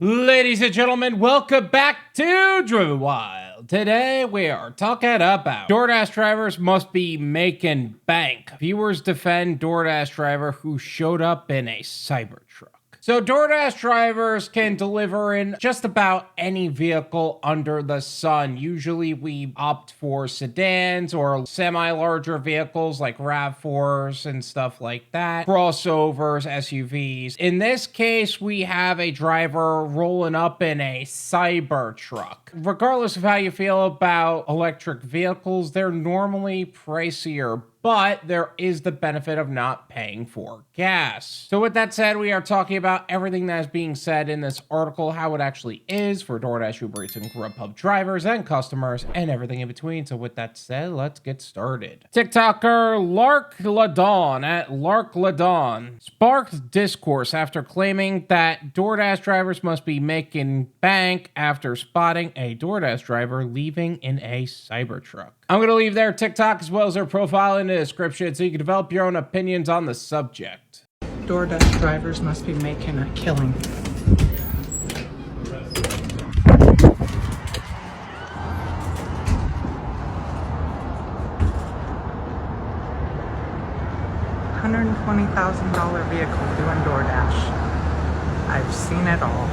Ladies and gentlemen, welcome back to Driven Wyld. Today we are talking about Doordash drivers must be making bank. Viewers defend Doordash driver who showed up in a CyberTruck. So Doordash drivers can deliver in just about any vehicle under the sun. Usually we opt for sedans or semi-larger vehicles like RAV4s and stuff like that, crossovers, SUVs. In this case, we have a driver rolling up in a CyberTruck. Regardless of how you feel about electric vehicles, they're normally pricier, but there is the benefit of not paying for gas. So with that said, we are talking about everything that is being said in this article, how it actually is for Doordash, UberEats, and Grubhub drivers and customers, and everything in between. So with that said, let's get started. TikToker Larkladawn at Larkladawn sparked discourse after claiming that Doordash drivers must be making bank after spotting a Doordash driver leaving in a CyberTruck. I'm going to leave their TikTok as well as their profile in the description so you can develop your own opinions on the subject. Doordash drivers must be making a killing. $120,000 vehicle doing DoorDash. I've seen it all.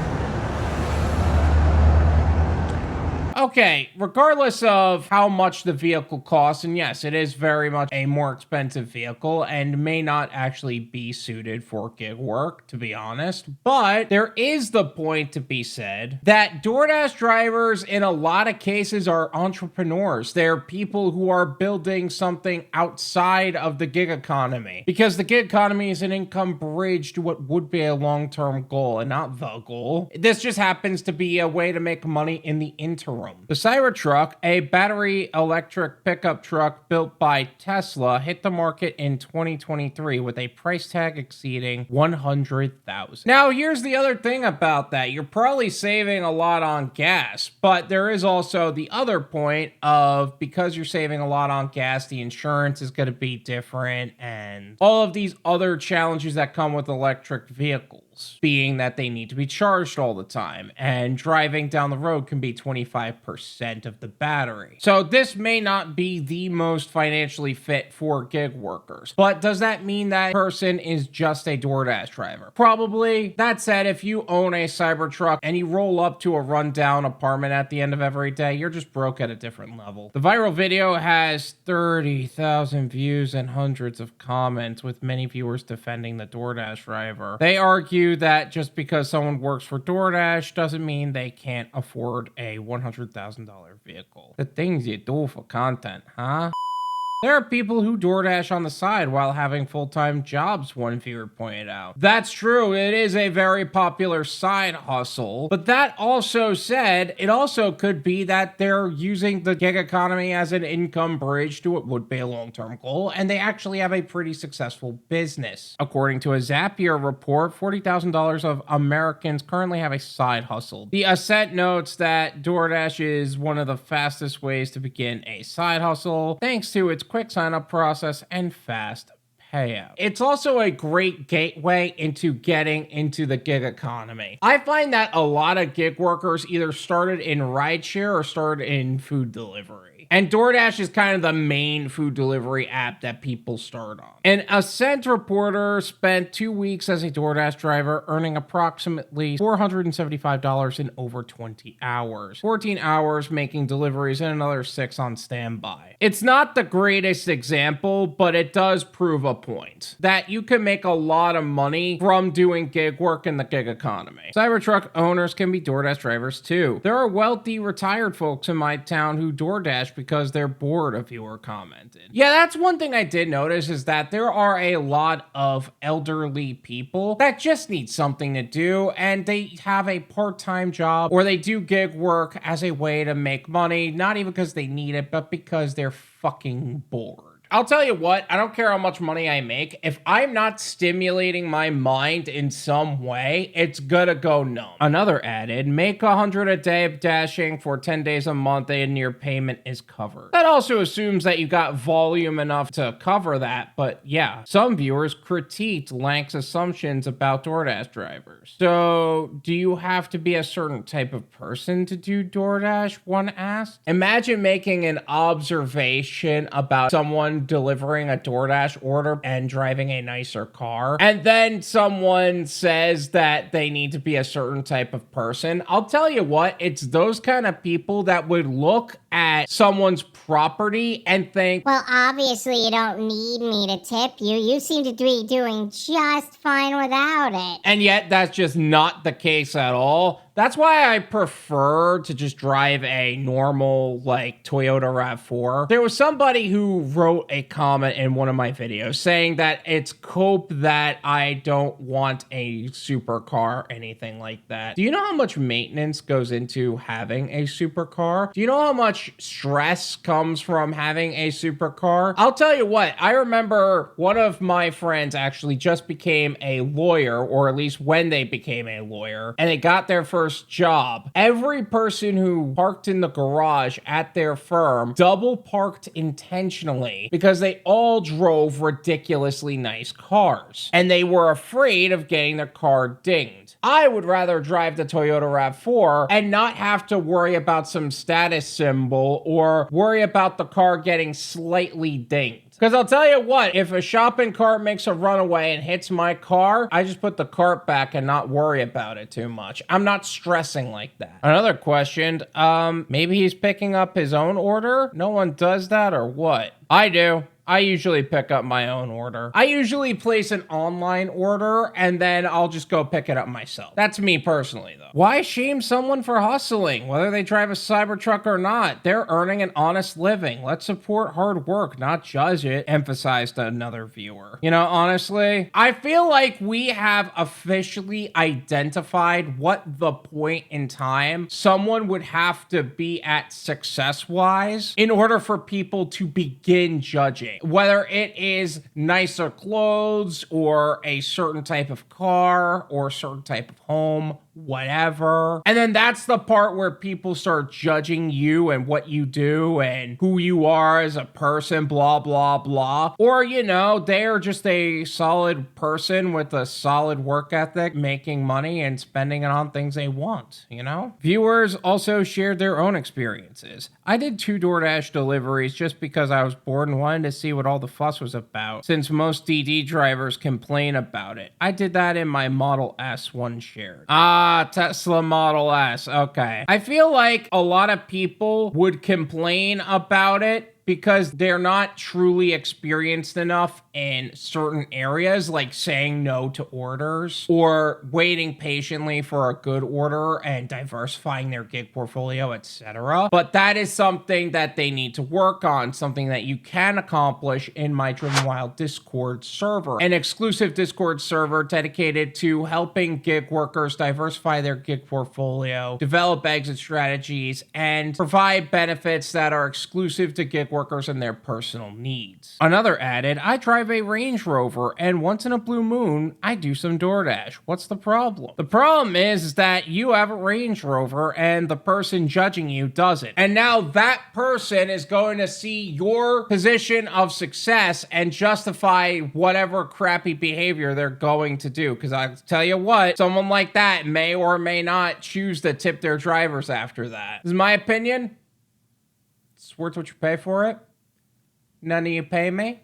Okay, regardless of how much the vehicle costs, and yes, it is very much a more expensive vehicle and may not actually be suited for gig work, to be honest, but there is the point to be said that DoorDash drivers in a lot of cases are entrepreneurs. They're people who are building something outside of the gig economy, because the gig economy is an income bridge to what would be a long-term goal and not the goal. This just happens to be a way to make money in the interim. The CyberTruck, a battery electric pickup truck built by Tesla, hit the market in 2023 with a price tag exceeding $100,000. Now, here's the other thing about that. You're probably saving a lot on gas, but there is also the other point of, because you're saving a lot on gas, the insurance is going to be different and all of these other challenges that come with electric vehicles, being that they need to be charged all the time and driving down the road can be 25% of the battery. So this may not be the most financially fit for gig workers, but does that mean that person is just a DoorDash driver? Probably. That said, if you own a CyberTruck and you roll up to a rundown apartment at the end of every day, you're just broke at a different level. The viral video has 30,000 views and hundreds of comments, with many viewers defending the DoorDash driver. They argue that just because someone works for DoorDash doesn't mean they can't afford a $100,000 vehicle. The things you do for content, huh? There are people who DoorDash on the side while having full-time jobs, one viewer pointed out. That's true, it is a very popular side hustle, but that also said, it also could be that they're using the gig economy as an income bridge to what would be a long-term goal, and they actually have a pretty successful business. According to a Zapier report, $40,000 of Americans currently have a side hustle. The Ascent notes that DoorDash is one of the fastest ways to begin a side hustle, thanks to its quick sign-up process and fast payout. It's also a great gateway into getting into the gig economy. I find that a lot of gig workers either started in rideshare or started in food delivery. And DoorDash is kind of the main food delivery app that people start on. An Ascent reporter spent 2 weeks as a DoorDash driver, earning approximately $475 in over 20 hours. 14 hours making deliveries and another 6 on standby. It's not the greatest example, but it does prove a point that you can make a lot of money from doing gig work in the gig economy. CyberTruck owners can be DoorDash drivers too. There are wealthy retired folks in my town who DoorDash because they're bored, a viewer commented. Yeah, that's one thing I did notice, is that there are a lot of elderly people that just need something to do, and they have a part-time job or they do gig work as a way to make money, not even because they need it, but because they're fucking bored. I'll tell you what, I don't care how much money I make. If I'm not stimulating my mind in some way, it's gonna go numb. Another added, make 100 a day dashing for 10 days a month and your payment is covered. That also assumes that you got volume enough to cover that, but yeah. Some viewers critiqued Lank's assumptions about DoorDash drivers. So, do you have to be a certain type of person to do DoorDash? One asked. Imagine making an observation about someone delivering a DoorDash order and driving a nicer car, and then someone says that they need to be a certain type of person. I'll tell you what, it's those kind of people that would look at someone's property and think, well, obviously you don't need me to tip you. You seem to be doing just fine without it. And yet that's just not the case at all. That's why I prefer to just drive a normal, like, Toyota RAV4. There was somebody who wrote a comment in one of my videos saying that it's cope that I don't want a supercar or anything like that. Do you know how much maintenance goes into having a supercar? Do you know how much stress comes from having a supercar? I'll tell you what, I remember one of my friends actually just became a lawyer, or at least when they became a lawyer, and they got their first job. Every person who parked in the garage at their firm double parked intentionally because they all drove ridiculously nice cars and they were afraid of getting their car dinged. I would rather drive the Toyota RAV4 and not have to worry about some status symbol or worry about the car getting slightly dinged. Because I'll tell you what, if a shopping cart makes a runaway and hits my car, I just put the cart back and not worry about it too much. I'm not stressing like that. Another question, maybe he's picking up his own order? No one does that or what? I do. I usually pick up my own order. I usually place an online order and then I'll just go pick it up myself. That's me personally though. Why shame someone for hustling? Whether they drive a CyberTruck or not, they're earning an honest living. Let's support hard work, not judge it, emphasized another viewer. You know, honestly, I feel like we have officially identified what the point in time someone would have to be at success-wise in order for people to begin judging. Whether it is nicer clothes or a certain type of car or a certain type of home, whatever. And then that's the part where people start judging you and what you do and who you are as a person, blah, blah, blah. Or, you know, they're just a solid person with a solid work ethic, making money and spending it on things they want, you know? Viewers also shared their own experiences. I did 2 DoorDash deliveries just because I was bored and wanted to see what all the fuss was about, since most DD drivers complain about it. I did that in my Model S, one shared. Tesla Model S. Okay. I feel like a lot of people would complain about it because they're not truly experienced enough in certain areas, like saying no to orders or waiting patiently for a good order and diversifying their gig portfolio, etc. But that is something that they need to work on, something that you can accomplish in my Driven Wyld Discord server, an exclusive Discord server dedicated to helping gig workers diversify their gig portfolio, develop exit strategies, and provide benefits that are exclusive to gig workers and their personal needs. Another added, I drive a Range Rover and once in a blue moon, I do some DoorDash. What's the problem? The problem is that you have a Range Rover and the person judging you doesn't. And now that person is going to see your position of success and justify whatever crappy behavior they're going to do. Because I tell you what, someone like that may or may not choose to tip their drivers after that. This is my opinion. It's worth what you pay for it. None of you pay me.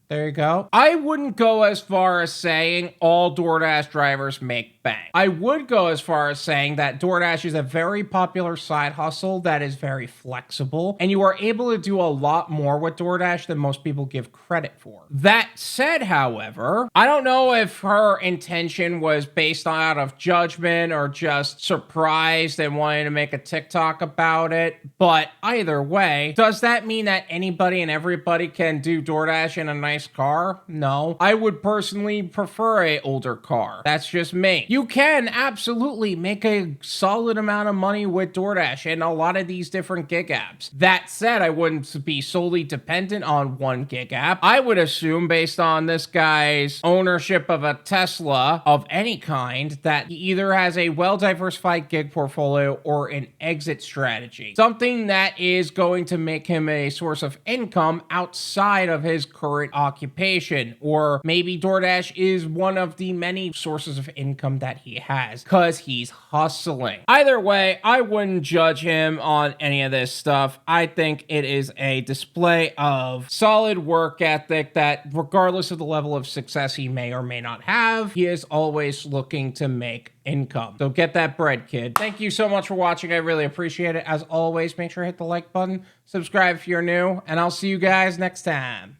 There you go. I wouldn't go as far as saying all DoorDash drivers make bank. I would go as far as saying that DoorDash is a very popular side hustle that is very flexible, and you are able to do a lot more with DoorDash than most people give credit for. That said, however, I don't know if her intention was based out of judgment or just surprised and wanting to make a TikTok about it, but either way, does that mean that anybody and everybody can do DoorDash in a nice nice car? No. I would personally prefer a older car. That's just me. You can absolutely make a solid amount of money with DoorDash and a lot of these different gig apps. That said, I wouldn't be solely dependent on one gig app. I would assume, based on this guy's ownership of a Tesla of any kind, that he either has a well-diversified gig portfolio or an exit strategy. Something that is going to make him a source of income outside of his current occupation. Or maybe DoorDash is one of the many sources of income that he has because he's hustling. Either way, I wouldn't judge him on any of this stuff. I think it is a display of solid work ethic that, regardless of the level of success he may or may not have, he is always looking to make income. So get that bread, kid. Thank you so much for watching. I really appreciate it. As always, make sure to hit the like button, subscribe if you're new, and I'll see you guys next time.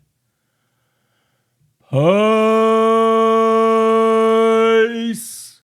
Peace.